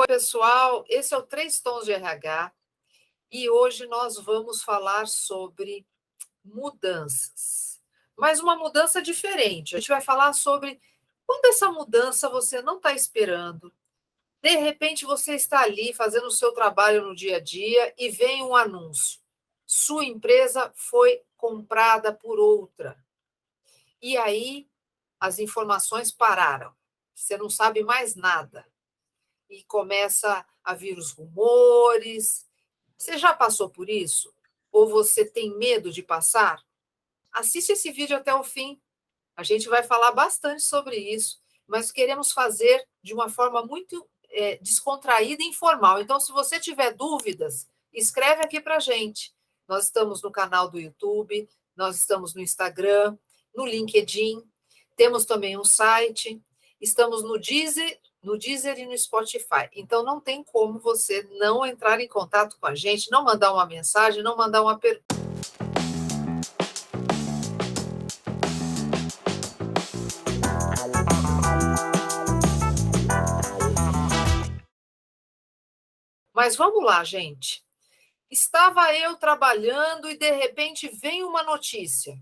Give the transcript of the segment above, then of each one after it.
pessoal, esse é o Três Tons de RH e hoje nós vamos falar sobre mudanças, mas uma mudança diferente. A gente vai falar sobre quando essa mudança você não está esperando, de repente você está ali fazendo o seu trabalho no dia a dia e vem um anúncio. Sua empresa foi comprada por outra. E aí as informações pararam. Você não sabe mais nada. E começa a vir os rumores. Você já passou por isso? Ou você tem medo de passar? Assiste esse vídeo até o fim. A gente vai falar bastante sobre isso, mas queremos fazer de uma forma muito descontraída e informal. Então, se você tiver dúvidas, escreve aqui para a gente. Nós estamos no canal do YouTube, nós estamos no Instagram, no LinkedIn, temos também um site, estamos no Deezer e no Spotify. Então, não tem como você não entrar em contato com a gente, não mandar uma mensagem, não mandar uma pergunta. Mas vamos lá, gente. Estava eu trabalhando e, de repente, vem uma notícia.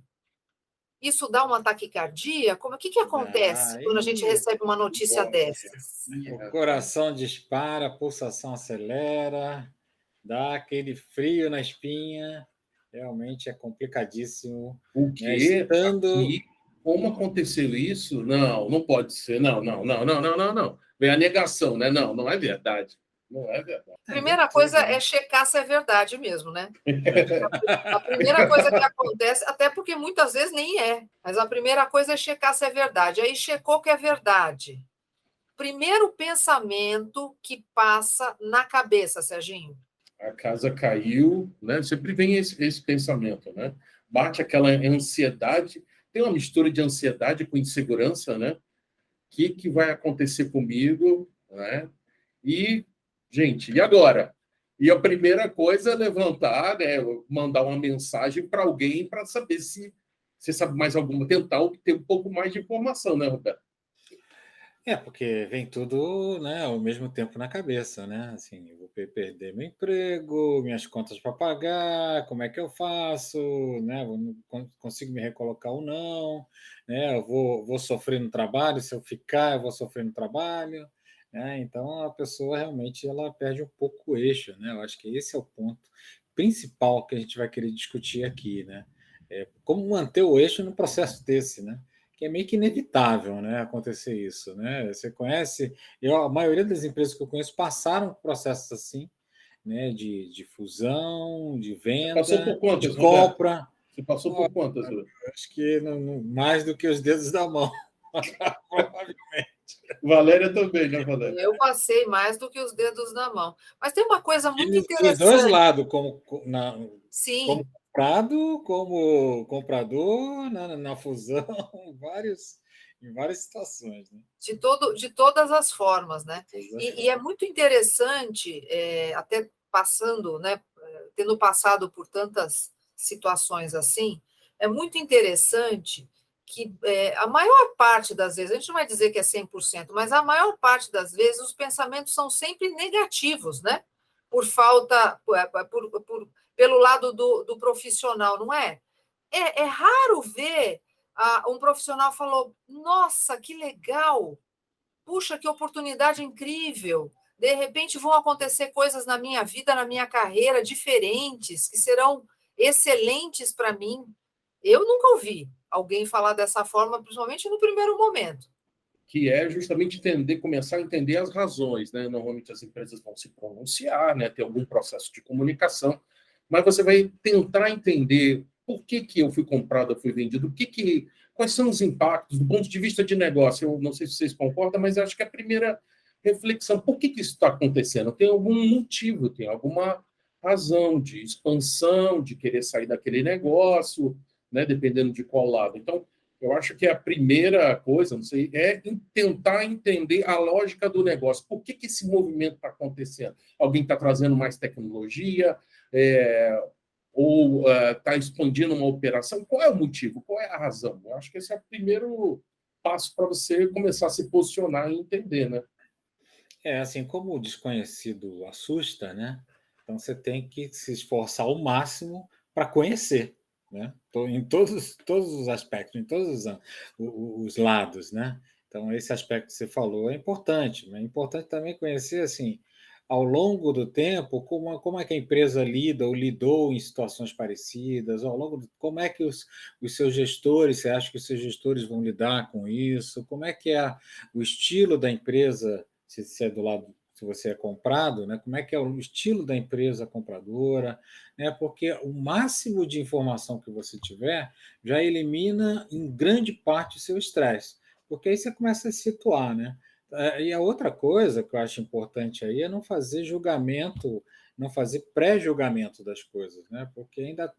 Isso dá uma taquicardia? O que acontece quando a gente recebe uma notícia dessas? O coração dispara, a pulsação acelera, dá aquele frio na espinha. Realmente é complicadíssimo. O quê? Aqui, como aconteceu isso? Não, não pode ser. Não. Vem a negação, né? Não é verdade. Não é verdade. Primeira coisa é checar se é verdade mesmo, né? A primeira coisa que acontece, até porque muitas vezes nem é, mas a primeira coisa é checar se é verdade. Aí checou que é verdade. Primeiro pensamento que passa na cabeça, Serginho. A casa caiu, né? Sempre vem esse pensamento, né? Bate aquela ansiedade, tem uma mistura de ansiedade com insegurança, né? O que vai acontecer comigo, né? E, gente, e agora? E a primeira coisa é levantar, né? Mandar uma mensagem para alguém para saber se você sabe mais alguma, tentar obter um pouco mais de informação, né, Roberto? Porque vem tudo, né, ao mesmo tempo na cabeça, né? Assim, eu vou perder meu emprego, minhas contas para pagar, como é que eu faço, né? Consigo me recolocar ou não, né? Eu vou sofrer no trabalho, se eu ficar, eu vou sofrer no trabalho, né? Então a pessoa realmente ela perde um pouco o eixo, né? Eu acho que esse é o ponto principal que a gente vai querer discutir aqui, né? Como manter o eixo no processo desse, né? Que é meio que inevitável, né, acontecer isso, né? Você conhece, a maioria das empresas que eu conheço passaram por processos assim, né, de fusão, de Você passou venda, por quantas, de Roberto? compra. Você passou por quantas, Roberto? Acho que mais do que os dedos da mão, provavelmente. Valéria também, né, Valéria? Eu passei mais do que os dedos na mão. Mas tem uma coisa muito Dos interessante. dois lados, como Sim. comprado, como comprador, na fusão, em várias situações, né? De todas as formas, né? E é muito interessante, até passando, né, tendo passado por tantas situações assim, é muito interessante que a maior parte das vezes, a gente não vai dizer que é 100%, mas a maior parte das vezes os pensamentos são sempre negativos, né? Por falta, pelo lado do profissional, não é? É raro ver um profissional falou, nossa, que legal, puxa, que oportunidade incrível, de repente vão acontecer coisas na minha vida, na minha carreira, diferentes, que serão excelentes para mim. Eu nunca ouvi alguém falar dessa forma, principalmente no primeiro momento. Que é justamente começar a entender as razões, né? Normalmente as empresas vão se pronunciar, né? Ter algum processo de comunicação, mas você vai tentar entender por que eu fui comprado, eu fui vendido, quais são os impactos do ponto de vista de negócio. Eu não sei se vocês concordam, mas acho que a primeira reflexão, por que isso está acontecendo? Tem algum motivo, tem alguma razão de expansão, de querer sair daquele negócio, né? Dependendo de qual lado. Então, eu acho que a primeira coisa, não sei, é tentar entender a lógica do negócio. Por que esse movimento está acontecendo? Alguém está trazendo mais tecnologia? Ou está expandindo uma operação? Qual é o motivo? Qual é a razão? Eu acho que esse é o primeiro passo para você começar a se posicionar e entender, né? Assim, como o desconhecido assusta, né? Então você tem que se esforçar ao máximo para conhecer, né? Em todos os aspectos, em todos os lados, né? Então esse aspecto que você falou é importante, mas é importante também conhecer assim, ao longo do tempo, como é que a empresa lida ou lidou em situações parecidas, ao longo como é que os seus gestores, você acha que os seus gestores vão lidar com isso? Como é que é o estilo da empresa, se é do lado, se você é comprado, né? Como é que é o estilo da empresa compradora, né? Porque o máximo de informação que você tiver já elimina em grande parte o seu estresse, porque aí você começa a se situar, né? E a outra coisa que eu acho importante aí é não fazer julgamento, não fazer pré-julgamento das coisas, né? Porque ainda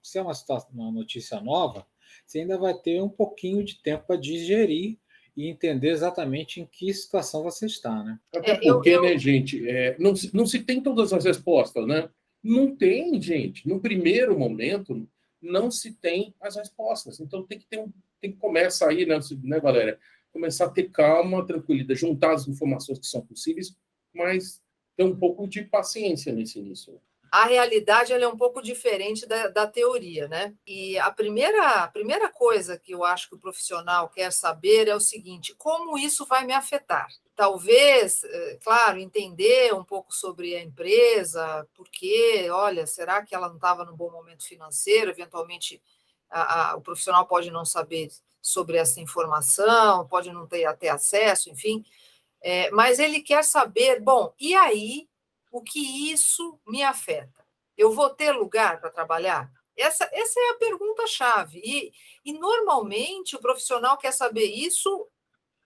se é uma notícia nova, você ainda vai ter um pouquinho de tempo para digerir e entender exatamente em que situação você está, né? Até porque, né, gente, não se tem todas as respostas, né? Não tem, gente. No primeiro momento, não se tem as respostas. Então tem que começar aí, né, Valéria? Começar a ter calma, tranquilidade, juntar as informações que são possíveis, mas ter um pouco de paciência nesse início. A realidade ela é um pouco diferente da teoria, né? E a primeira coisa que eu acho que o profissional quer saber é o seguinte: como isso vai me afetar? Talvez, claro, entender um pouco sobre a empresa, porque, olha, será que ela não estava num bom momento financeiro? Eventualmente, o profissional pode não saber sobre essa informação, pode não ter até acesso, enfim. Mas ele quer saber, bom, e aí, o que isso me afeta? Eu vou ter lugar para trabalhar? Essa é a pergunta-chave. E, normalmente, o profissional quer saber isso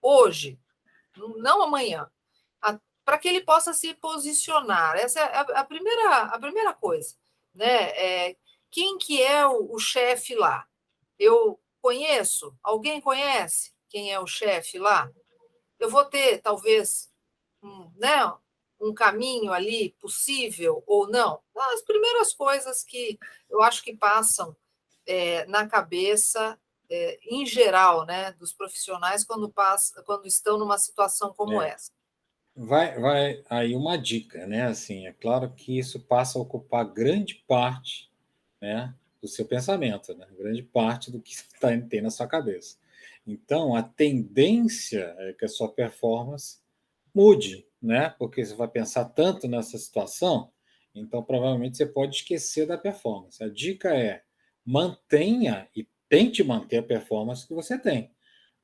hoje, não amanhã, para que ele possa se posicionar. Essa é a primeira coisa. Né? Quem que é o chefe lá? Eu conheço? Alguém conhece quem é o chefe lá? Eu vou ter, talvez, né, um caminho ali possível ou não? As primeiras coisas que eu acho que passam na cabeça, em geral, né, dos profissionais quando estão numa situação como É, essa. vai aí uma dica, né? Assim, é claro que isso passa a ocupar grande parte, né, do seu pensamento, né? Grande parte do que tem na sua cabeça. Então, a tendência é que a sua performance mude, né? Porque você vai pensar tanto nessa situação, então provavelmente você pode esquecer da performance. A dica é mantenha e tente manter a performance que você tem.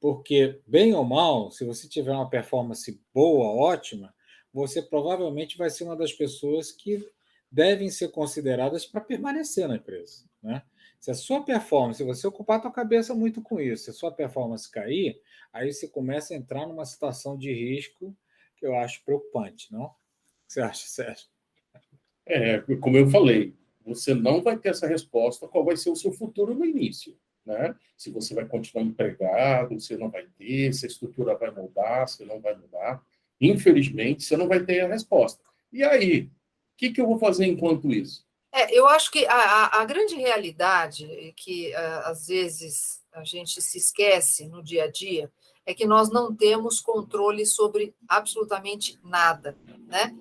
Porque, bem ou mal, se você tiver uma performance boa, ótima, você provavelmente vai ser uma das pessoas que devem ser consideradas para permanecer na empresa, né? Se a sua performance, se você ocupar a sua cabeça muito com isso, se a sua performance cair, aí você começa a entrar numa situação de risco que eu acho preocupante, não? O que você acha, Sérgio? Como eu falei, você não vai ter essa resposta qual vai ser o seu futuro no início, né? Se você vai continuar empregado, você não vai ter, se a estrutura vai mudar, se não vai mudar. Infelizmente, você não vai ter a resposta. E aí, o que eu vou fazer enquanto isso? Eu acho que a grande realidade que, às vezes, a gente se esquece no dia a dia é que nós não temos controle sobre absolutamente nada, né?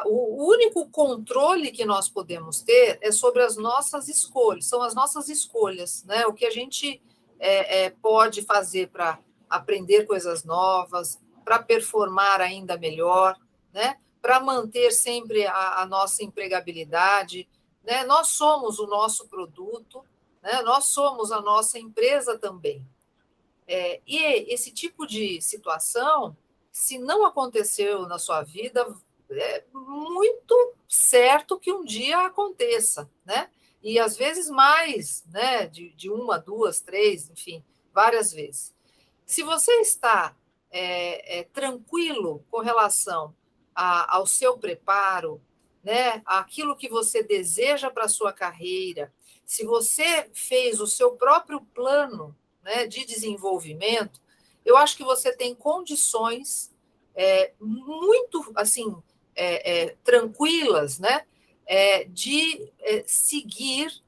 O único controle que nós podemos ter é sobre as nossas escolhas, são as nossas escolhas, né? O que a gente pode fazer para aprender coisas novas, para performar ainda melhor, né? Para manter sempre a nossa empregabilidade, né? Nós somos o nosso produto, né? Nós somos a nossa empresa também. E esse tipo de situação, se não aconteceu na sua vida, é muito certo que um dia aconteça, né? E às vezes mais, né? De uma, duas, três, enfim, várias vezes. Se você está tranquilo com relação ao seu preparo, né, aquilo que você deseja para a sua carreira, se você fez o seu próprio plano, né, de desenvolvimento, eu acho que você tem condições muito assim tranquilas, né, de seguir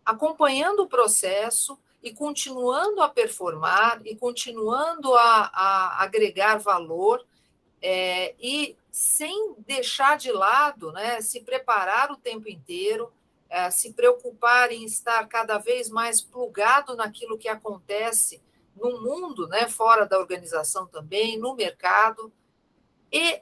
acompanhando o processo e continuando a performar e continuando a agregar valor e sem deixar de lado, né, se preparar o tempo inteiro, se preocupar em estar cada vez mais plugado naquilo que acontece no mundo, né, fora da organização também, no mercado, e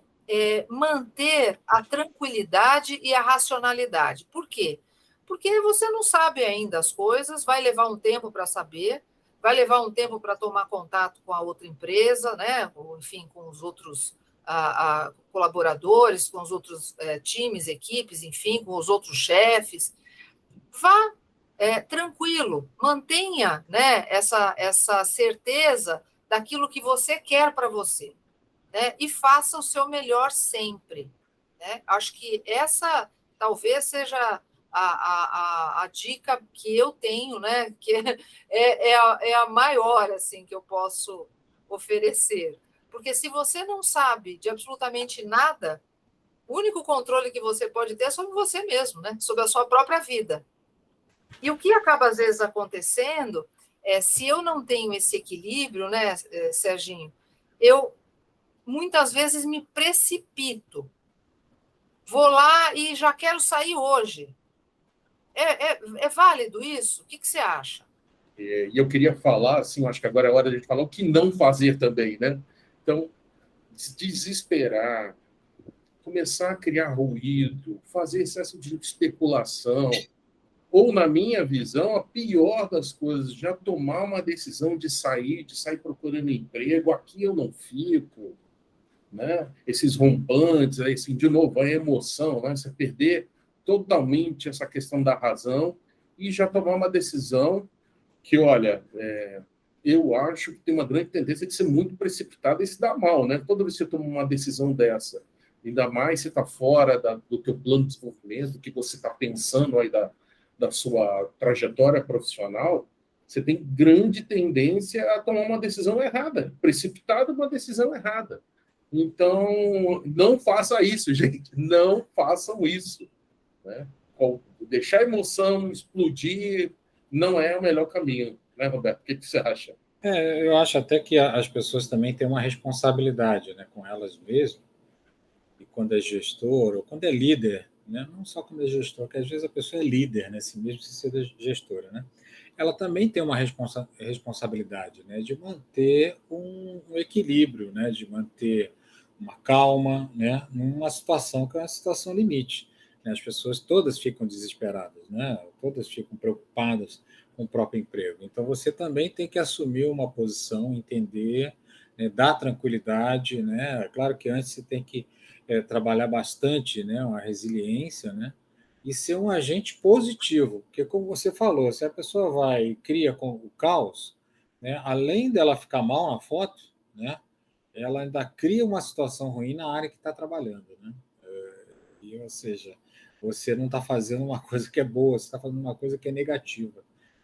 manter a tranquilidade e a racionalidade. Por quê? Porque você não sabe ainda as coisas, vai levar um tempo para saber, vai levar um tempo para tomar contato com a outra empresa, né? Ou, enfim, com os outros colaboradores, com os outros times, equipes, enfim, com os outros chefes. Vá tranquilo, mantenha, né, essa certeza daquilo que você quer para você, né, e faça o seu melhor sempre. Né? Acho que essa talvez seja a dica que eu tenho, né, que é a maior assim, que eu posso oferecer. Porque se você não sabe de absolutamente nada, o único controle que você pode ter é sobre você mesmo, né? Sobre a sua própria vida. E o que acaba, às vezes, acontecendo se eu não tenho esse equilíbrio, né, Serginho, eu muitas vezes me precipito. Vou lá e já quero sair hoje. É válido isso? O que você acha? E eu queria falar, assim, acho que agora é hora de a gente falar o que não fazer também, né? Então, se desesperar, começar a criar ruído, fazer excesso de especulação, ou, na minha visão, a pior das coisas, já tomar uma decisão de sair procurando emprego, aqui eu não fico, né? Esses rompantes, assim, de novo, a emoção, né? Você perder totalmente essa questão da razão e já tomar uma decisão que, olha, eu acho que tem uma grande tendência de ser muito precipitada e se dar mal, né? Toda vez que você toma uma decisão dessa, ainda mais se está fora do teu plano de desenvolvimento, que você está pensando aí da sua trajetória profissional, você tem grande tendência a tomar uma decisão errada, precipitada, uma decisão errada. Então, não faça isso, gente. Não façam isso. Né? Deixar a emoção explodir não é o melhor caminho. Né, Roberto? O que você acha? Eu acho até que as pessoas também têm uma responsabilidade, né, com elas mesmas. E quando é gestor ou quando é líder, né, não só quando é gestor, que às vezes a pessoa é líder, né, assim, mesmo sem ser gestora, né, ela também tem uma responsabilidade, né, de manter um equilíbrio, né, de manter uma calma, né, numa situação que é uma situação limite. Né, as pessoas todas ficam desesperadas, né, todas ficam preocupadas com o próprio emprego. Então você também tem que assumir uma posição, entender, né, dar tranquilidade, né. Claro que antes você tem que trabalhar bastante, né, uma resiliência, né, e ser um agente positivo, porque como você falou, se a pessoa vai e cria com o caos, né, além dela ficar mal na foto, né, ela ainda cria uma situação ruim na área que está trabalhando, né, e, ou seja, você não está fazendo uma coisa que é boa, você está fazendo uma coisa que é negativa,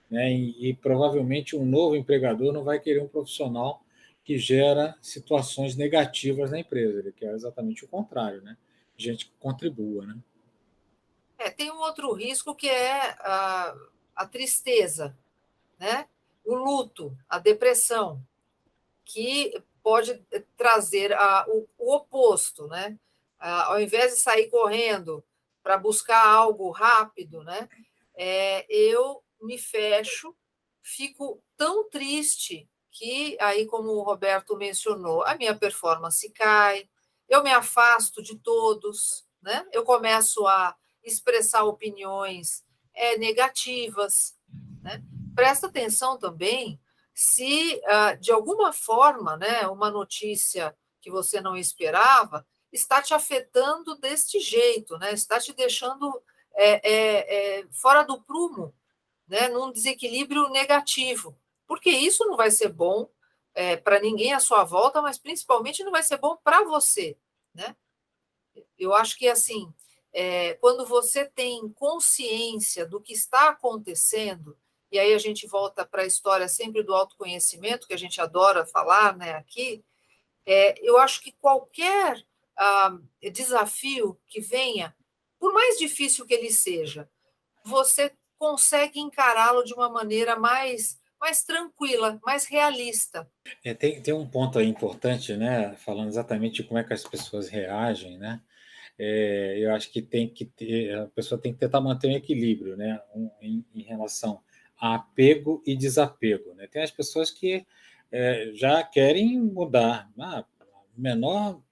né, e provavelmente um novo empregador não vai querer um profissional que gera situações negativas na empresa, ele quer exatamente o contrário, né? Gente que contribua, né? Tem um outro risco que é a tristeza, né? O luto, a depressão, que pode trazer o oposto, né? Ao invés de sair correndo para buscar algo rápido, né? Eu me fecho, fico tão triste que aí, como o Roberto mencionou, a minha performance cai, eu me afasto de todos, né? Eu começo a expressar opiniões negativas, né? Presta atenção também se, de alguma forma, né, uma notícia que você não esperava está te afetando deste jeito, né? Está te deixando fora do prumo, né? Num desequilíbrio negativo, porque isso não vai ser bom para ninguém à sua volta, mas principalmente não vai ser bom para você, né? Eu acho que assim, quando você tem consciência do que está acontecendo, e aí a gente volta para a história sempre do autoconhecimento, que a gente adora falar, né, aqui, eu acho que qualquer desafio que venha, por mais difícil que ele seja, você consegue encará-lo de uma maneira mais mais tranquila, mais realista. Tem um ponto aí importante, né? Falando exatamente de como é que as pessoas reagem, né? Eu acho que a pessoa tem que tentar manter um equilíbrio, né? Em relação a apego e desapego, né? Tem as pessoas que já querem mudar, menor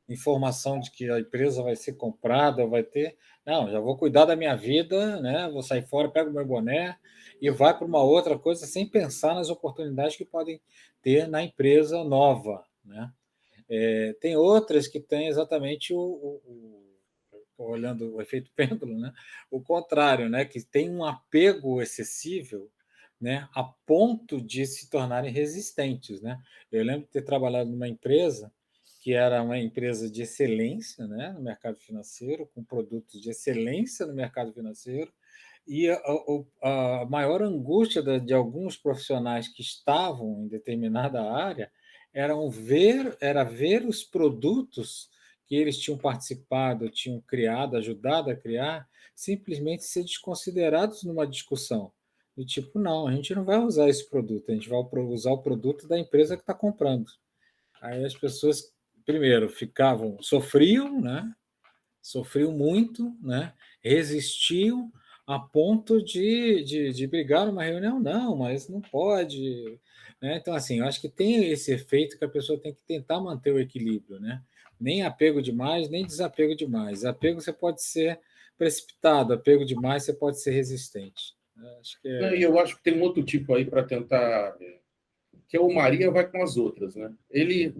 informação de que a empresa vai ser comprada, vai ter, não, já vou cuidar da minha vida, né? Vou sair fora, pego o meu boné e vai para uma outra coisa sem pensar nas oportunidades que podem ter na empresa nova, né? Tem outras que têm exatamente olhando o efeito pêndulo, né? O contrário, né? Que tem um apego excessivo, né? A ponto de se tornarem resistentes, né? Eu lembro de ter trabalhado numa empresa que era uma empresa de excelência, né? No mercado financeiro, com produtos de excelência no mercado financeiro, e a maior angústia de alguns profissionais que estavam em determinada área era ver os produtos que eles tinham participado, tinham criado, ajudado a criar, simplesmente ser desconsiderados numa discussão. Do tipo, não, a gente não vai usar esse produto, a gente vai usar o produto da empresa que está comprando. Aí as pessoas, primeiro, sofriam, né? Sofriam muito, né? Resistiam a ponto de brigar numa reunião, não, mas não pode. Né? Então, assim, eu acho que tem esse efeito que a pessoa tem que tentar manter o equilíbrio, né? Nem apego demais, nem desapego demais. Apego você pode ser precipitado, apego demais você pode ser resistente. Acho que E eu acho que tem um outro tipo aí para tentar, que é o Maria vai com as outras, né? Ele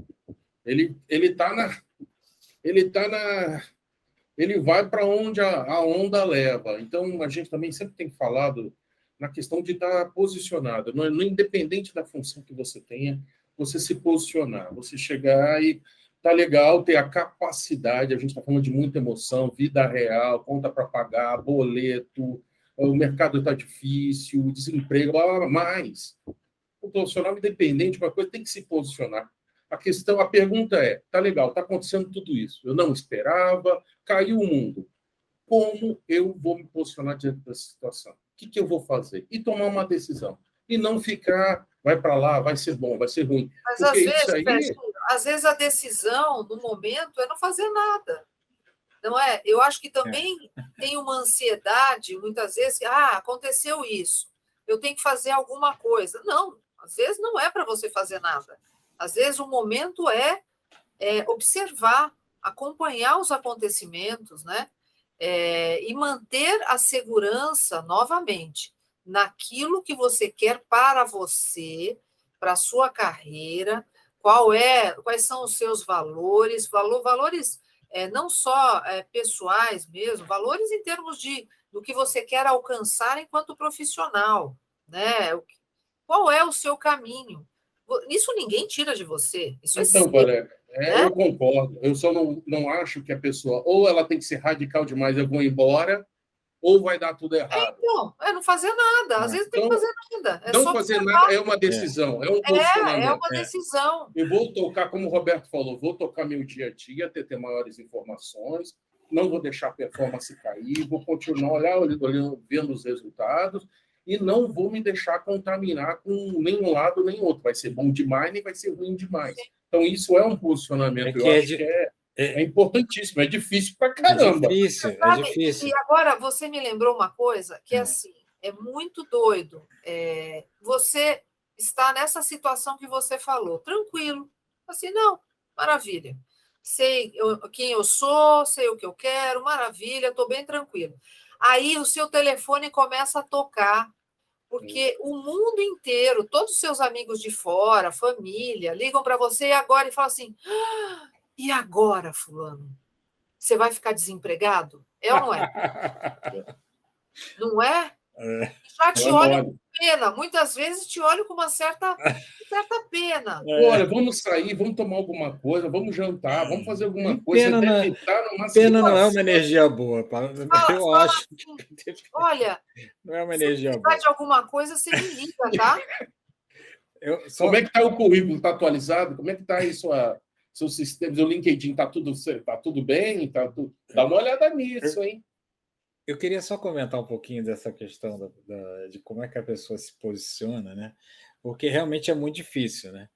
vai para onde a onda leva. Então, a gente também sempre tem falado na questão de estar posicionado. No independente da função que você tenha, você se posicionar, você chegar e tá legal, ter a capacidade, a gente está falando de muita emoção, vida real, conta para pagar, boleto, o mercado está difícil, desemprego, mas o profissional independente, uma coisa tem que se posicionar. A pergunta é, tá legal, tá acontecendo tudo isso, eu não esperava, caiu o mundo. Como eu vou me posicionar diante dessa situação? O que eu vou fazer? E tomar uma decisão. E não ficar, vai para lá, vai ser bom, vai ser ruim. Mas Porque isso aí... às vezes a decisão no momento é não fazer nada. Não é? Eu acho que também tem uma ansiedade, muitas vezes, aconteceu isso, eu tenho que fazer alguma coisa. Não, às vezes não é para você fazer nada. Às vezes o momento é observar, acompanhar os acontecimentos, né? E manter a segurança, novamente, naquilo que você quer para você, para a sua carreira, quais são os seus valores, valores não só pessoais mesmo, valores em termos do que você quer alcançar enquanto profissional, né? Qual é o seu caminho? Isso ninguém tira de você, isso é seu, Valéria, né? eu concordo. Eu só não acho que a pessoa ou ela tem que ser radical demais, eu vou embora, ou vai dar tudo errado. Então, não fazer nada. Às vezes não tem que fazer nada. Não fazer nada é uma decisão, é um posicionamento. É uma decisão. Eu vou tocar, como o Roberto falou, vou tocar meu dia a dia, ter maiores informações, não vou deixar a performance cair, vou continuar olhando, vendo os resultados e não vou me deixar contaminar com nenhum lado nem outro. Vai ser bom demais, nem vai ser ruim demais. Então, isso é um posicionamento, eu acho que é importantíssimo, é difícil pra caramba. É difícil. E agora, você me lembrou uma coisa que, assim, é muito doido. Você está nessa situação que você falou, tranquilo. Assim, não, maravilha. Sei quem eu sou, sei o que eu quero, maravilha, estou bem tranquilo. Aí o seu telefone começa a tocar, porque o mundo inteiro, todos os seus amigos de fora, família, ligam para você e falam assim, e agora, fulano? Você vai ficar desempregado? É ou não é? Não é? Já te olho com pena. Muitas vezes te olho com uma certa pena. Olha, vamos sair, vamos tomar alguma coisa, vamos jantar, vamos fazer alguma coisa. Pena não é uma energia boa. Eu acho que olha, não é uma energia boa. Se precisar de alguma coisa, você me liga, tá? Como é que está o currículo? Está atualizado? Como é que está aí seus sistemas? O LinkedIn está tudo bem? Dá uma olhada nisso, hein? Eu queria só comentar um pouquinho dessa questão de como é que a pessoa se posiciona, né? Porque realmente é muito difícil, né?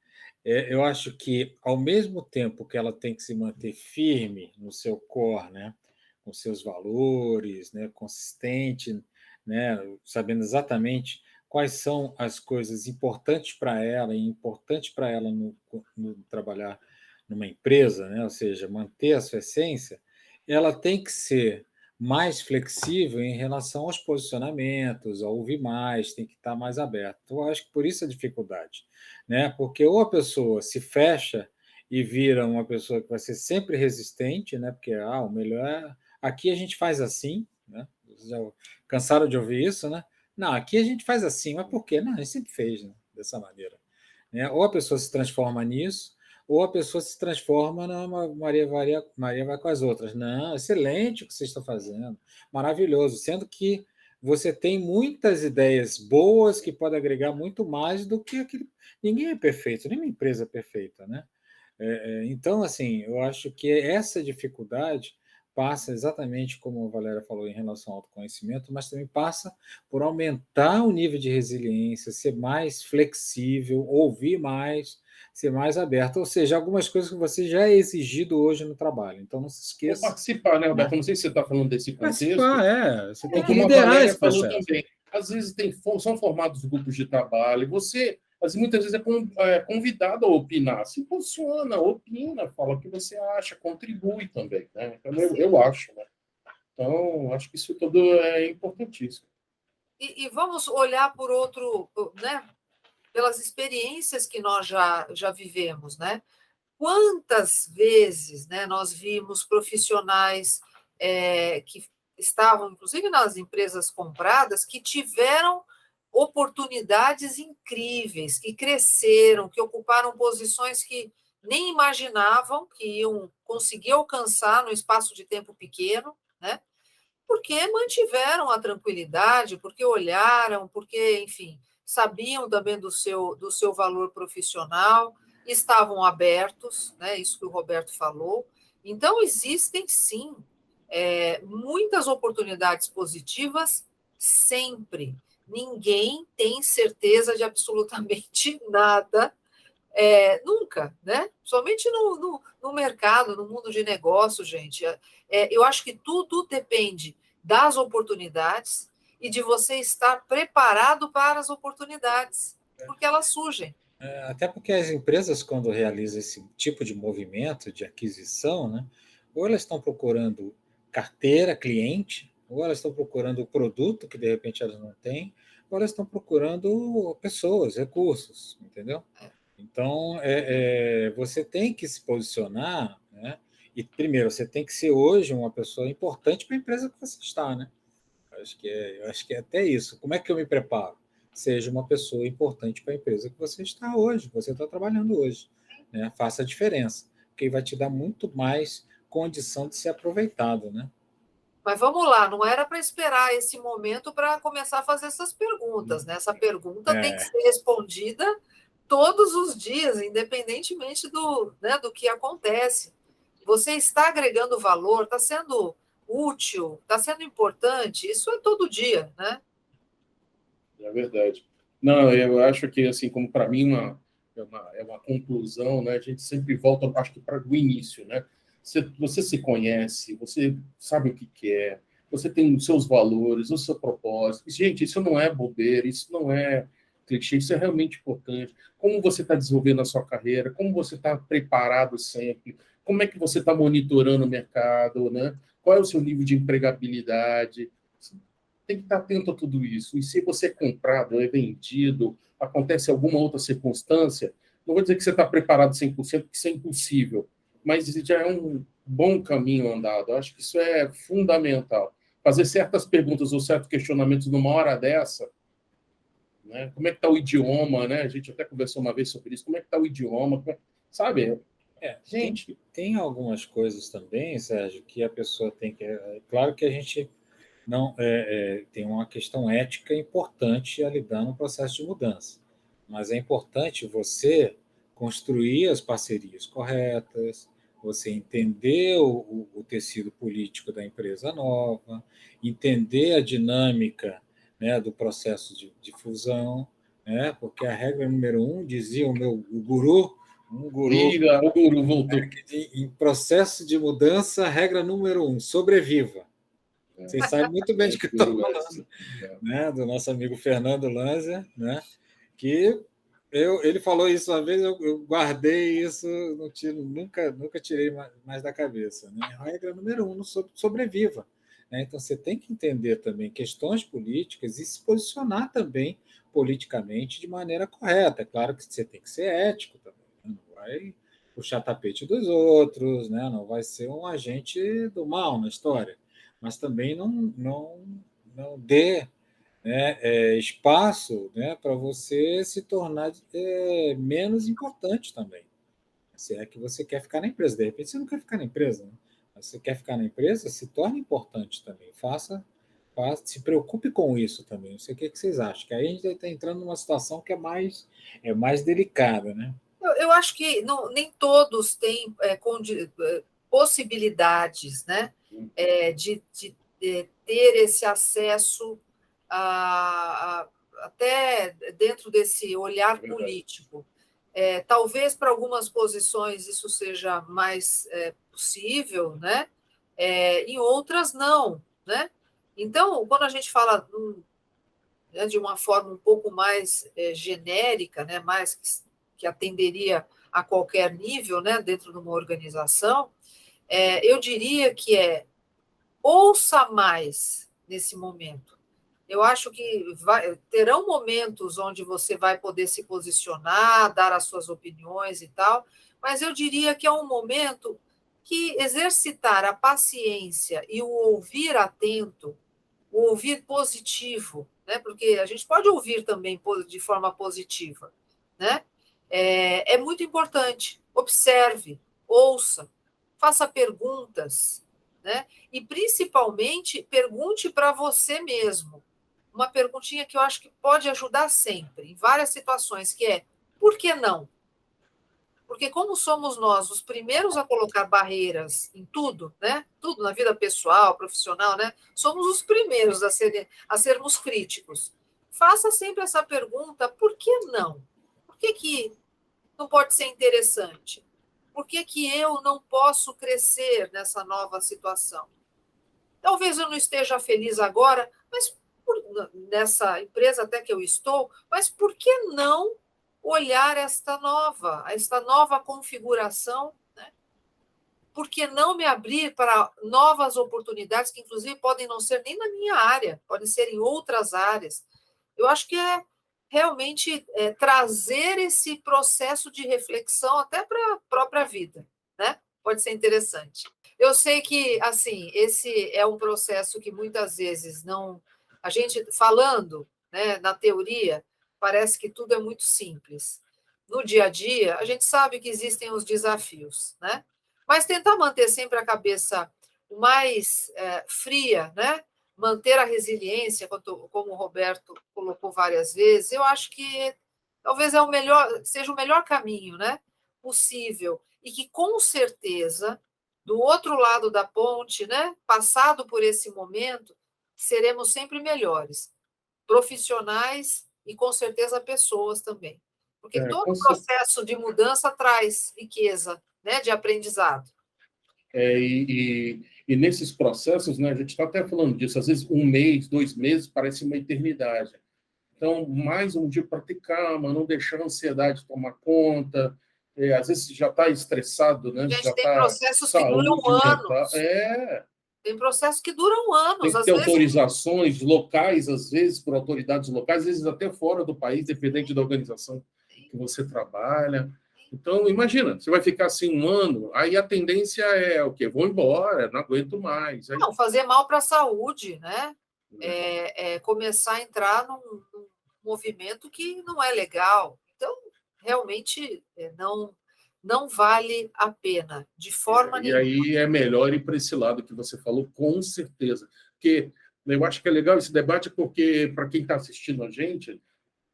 Eu acho que, ao mesmo tempo que ela tem que se manter firme no seu core, né? Com seus valores, né? Consistente, né? Sabendo exatamente quais são as coisas importantes para ela e importantes para ela no trabalhar numa empresa, né? Ou seja, manter a sua essência, ela tem que ser mais flexível em relação aos posicionamentos, a ouvir mais, tem que estar mais aberto. Então, eu acho que por isso a dificuldade, né? Porque ou a pessoa se fecha e vira uma pessoa que vai ser sempre resistente, né? Porque o melhor aqui a gente faz assim, né? Vocês já cansaram de ouvir isso, né? Não, aqui a gente faz assim, mas por quê? Não, a gente sempre fez, né? Dessa maneira, né? Ou a pessoa se transforma nisso, ou a pessoa se transforma na Maria vai com as outras. Não, excelente o que vocês estão fazendo, maravilhoso, sendo que você tem muitas ideias boas que podem agregar muito mais do que aquilo. Ninguém é perfeito, nenhuma empresa é perfeita, né? Então, assim, eu acho que essa dificuldade passa exatamente como a Valéria falou em relação ao autoconhecimento, mas também passa por aumentar o nível de resiliência, ser mais flexível, ouvir mais, ser mais aberto, ou seja, algumas coisas que você já é exigido hoje no trabalho. Então, não se Ou esqueça, participar, né, né? Roberto? Não sei se você está falando desse contexto, Participar, você tem mas que como a liderar Valéria esse falou processo. também, às vezes são formados grupos de trabalho, e você, muitas vezes, é convidado a opinar. Se posiciona, opina, fala o que você acha, contribui também, né? Então, eu acho, né? Então, acho que isso tudo é importantíssimo. E vamos olhar por outro, né? Pelas experiências que nós já vivemos, né? Quantas vezes, né, nós vimos profissionais que estavam, inclusive nas empresas compradas, que tiveram oportunidades incríveis, que cresceram, que ocuparam posições que nem imaginavam que iam conseguir alcançar no espaço de tempo pequeno, né? Porque mantiveram a tranquilidade, porque olharam, porque, enfim, sabiam também do seu valor profissional, estavam abertos, né? Isso que o Roberto falou. Então, existem, sim, muitas oportunidades positivas sempre. Ninguém tem certeza de absolutamente nada, nunca, né? Somente no mercado, no mundo de negócio, gente. Eu acho que tudo depende das oportunidades e de você estar preparado para as oportunidades, porque elas surgem. Até porque as empresas, quando realizam esse tipo de movimento de aquisição, né, ou elas estão procurando carteira, cliente, ou elas estão procurando o produto que de repente elas não têm, ou elas estão procurando pessoas, recursos, entendeu? Então, você tem que se posicionar, né? E primeiro, você tem que ser hoje uma pessoa importante para a empresa que você está, né? Eu acho que é até isso. Como é que eu me preparo? Seja uma pessoa importante para a empresa que você está hoje, que você está trabalhando hoje, né? Faça a diferença, porque vai te dar muito mais condição de ser aproveitado, né? Mas vamos lá, não era para esperar esse momento para começar a fazer essas perguntas, né? Essa pergunta tem que É, ser respondida todos os dias, independentemente né, do que acontece. Você está agregando valor, está sendo útil, está sendo importante, isso é todo dia, né? É verdade. Não, eu acho que, assim, como para mim é uma conclusão, né? A gente sempre volta, acho que para o início, né? Você se conhece, você sabe o que quer, você tem os seus valores, o seu propósito. E, gente, isso não é bobeira, isso não é clichê, isso é realmente importante. Como você está desenvolvendo a sua carreira, como você está preparado sempre, como é que você está monitorando o mercado, né? Qual é o seu nível de empregabilidade? Tem que estar atento a tudo isso. E se você é comprado, é vendido, acontece alguma outra circunstância, não vou dizer que você está preparado 100%, porque isso é impossível, mas já é um bom caminho andado. Eu acho que isso é fundamental. Fazer certas perguntas ou certos questionamentos numa hora dessa, né? Como é que está o idioma, né? A gente até conversou uma vez sobre isso. Como é que está o idioma? Sabe? tem, Gente, tem algumas coisas também, Sérgio, que a pessoa tem que. Claro que a gente não tem uma questão ética importante a lidar no processo de mudança, mas é importante você construir as parcerias corretas, você entender o tecido político da empresa nova, entender a dinâmica, né, do processo de fusão, né, porque a regra número 1, dizia o guru, um guru, o guru voltou. Em processo de mudança, a regra número 1, sobreviva. Vocês sabem muito bem de que estou falando, né, do nosso amigo Fernando Lanza, né, que ele falou isso uma vez, eu guardei isso, nunca tirei mais da cabeça. Né? A regra número 1, sobreviva. Né? Então, você tem que entender também questões políticas e se posicionar também politicamente de maneira correta. É claro que você tem que ser ético também, né? Não vai puxar tapete dos outros, né? Não vai ser um agente do mal na história, mas também não dê, né, espaço, né, para você se tornar menos importante também. Se é que você quer ficar na empresa. De repente, você não quer ficar na empresa. Né? Mas você quer ficar na empresa, se torne importante também. Se preocupe com isso também. Não sei o que vocês acham. Que aí a gente está entrando numa situação que é mais delicada. Né? Eu acho que nem todos têm possibilidades, né, de ter esse acesso até dentro desse olhar político. Talvez para algumas posições isso seja mais possível, né? Em outras não, né? Então, quando a gente fala de uma forma um pouco mais genérica, né? Mais que atenderia a qualquer nível, né? Dentro de uma organização, eu diria que ouça mais nesse momento. Eu acho que terão momentos onde você vai poder se posicionar, dar as suas opiniões e tal, mas eu diria que é um momento que exercitar a paciência e o ouvir atento, o ouvir positivo, né? Porque a gente pode ouvir também de forma positiva, né? É muito importante. Observe, ouça, faça perguntas, né? E principalmente pergunte para você mesmo. Uma perguntinha que eu acho que pode ajudar sempre, em várias situações, que é: por que não? Porque como somos nós os primeiros a colocar barreiras em tudo, né? Tudo na vida pessoal, profissional, né? Somos os primeiros a sermos críticos. Faça sempre essa pergunta: por que não? Por que não pode ser interessante? Por que eu não posso crescer nessa nova situação? Talvez eu não esteja feliz agora, mas nessa empresa até que eu estou, mas por que não olhar esta nova configuração? Né? Por que não me abrir para novas oportunidades que, inclusive, podem não ser nem na minha área, podem ser em outras áreas? Eu acho que realmente trazer esse processo de reflexão até para a própria vida, né? Pode ser interessante. Eu sei que, assim, esse é um processo que muitas vezes não... A gente falando, né, na teoria, parece que tudo é muito simples. No dia a dia, a gente sabe que existem os desafios, né? Mas tentar manter sempre a cabeça mais fria, né? Manter a resiliência, como o Roberto colocou várias vezes, eu acho que talvez seja o melhor caminho, né, possível, e que com certeza do outro lado da ponte, né, passado por esse momento, seremos sempre melhores, profissionais e com certeza pessoas também, porque todo processo de mudança traz riqueza, né, de aprendizado. E nesses processos, né, a gente está até falando disso, às vezes 1 mês, 2 meses parece uma eternidade. Então, mais um dia para ter calma, não deixar a ansiedade tomar conta. Às vezes já está estressado, né? Gente, já tem processos que duram anos. Tem processos que duram anos. Tem que ter autorizações locais, às vezes, por autoridades locais, às vezes até fora do país, dependente da organização que você trabalha. Então, imagina, você vai ficar assim 1 ano, aí a tendência é o quê? Vou embora, não aguento mais. Aí... Não, fazer mal para a saúde, né? Começar a entrar num movimento que não é legal. Então, realmente, não vale a pena, de forma nenhuma. E aí é melhor ir para esse lado que você falou, com certeza. Porque eu acho que é legal esse debate, porque, para quem está assistindo a gente,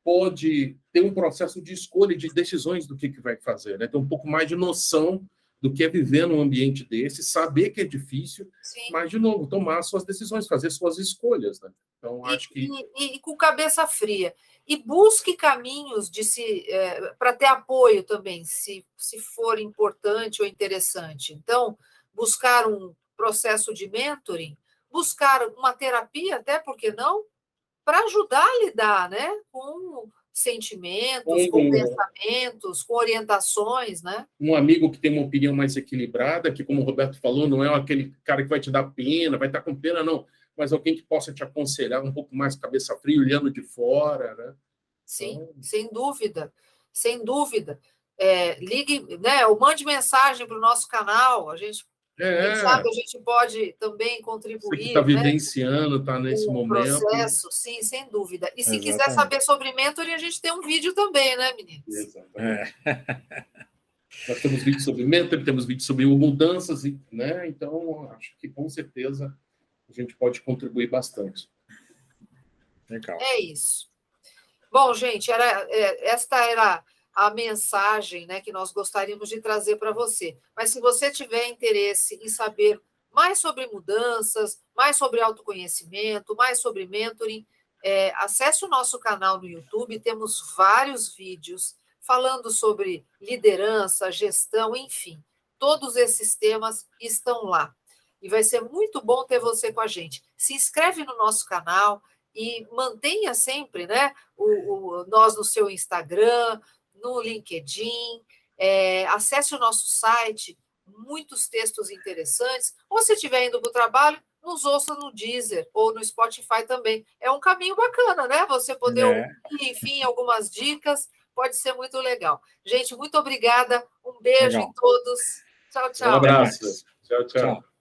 pode ter um processo de escolha, de decisões do que vai fazer, né? Ter um pouco mais de noção do que é viver num ambiente desse, saber que é difícil, Sim. mas, de novo, tomar suas decisões, fazer suas escolhas, né? Então, acho que... E com cabeça fria. E busque caminhos para ter apoio também, se for importante ou interessante. Então, buscar um processo de mentoring, buscar uma terapia, até porque não, para ajudar a lidar, né, com sentimentos, com pensamentos, com orientações, né? Um amigo que tem uma opinião mais equilibrada, que, como o Roberto falou, não é aquele cara que vai te dar pena, vai estar com pena, não, mas alguém que possa te aconselhar um pouco mais cabeça fria, olhando de fora, né? Sim, então... sem dúvida, sem dúvida. Ligue, né, ou mande mensagem para o nosso canal, a gente, quem sabe a gente pode também contribuir. Você que está vivenciando, está nesse momento. Processo, sim, sem dúvida. E se quiser saber sobre mentoring, a gente tem um vídeo também, né, meninos? Exatamente. Nós temos vídeos sobre mentoring, temos vídeos sobre mudanças, né? Então, acho que com certeza a gente pode contribuir bastante. Legal. É isso. Bom, gente, esta era a mensagem, né, que nós gostaríamos de trazer para você. Mas se você tiver interesse em saber mais sobre mudanças, mais sobre autoconhecimento, mais sobre mentoring, acesse o nosso canal no YouTube, temos vários vídeos falando sobre liderança, gestão, enfim, todos esses temas estão lá. E vai ser muito bom ter você com a gente. Se inscreve no nosso canal e mantenha sempre, né, nós no seu Instagram, no LinkedIn, acesse o nosso site, muitos textos interessantes, ou se estiver indo para o trabalho, nos ouça no Deezer ou no Spotify também. É um caminho bacana, né? Você poder ouvir, enfim, algumas dicas, pode ser muito legal. Gente, muito obrigada, um beijo em todos. Tchau, tchau. Um abraço. Tchau, tchau.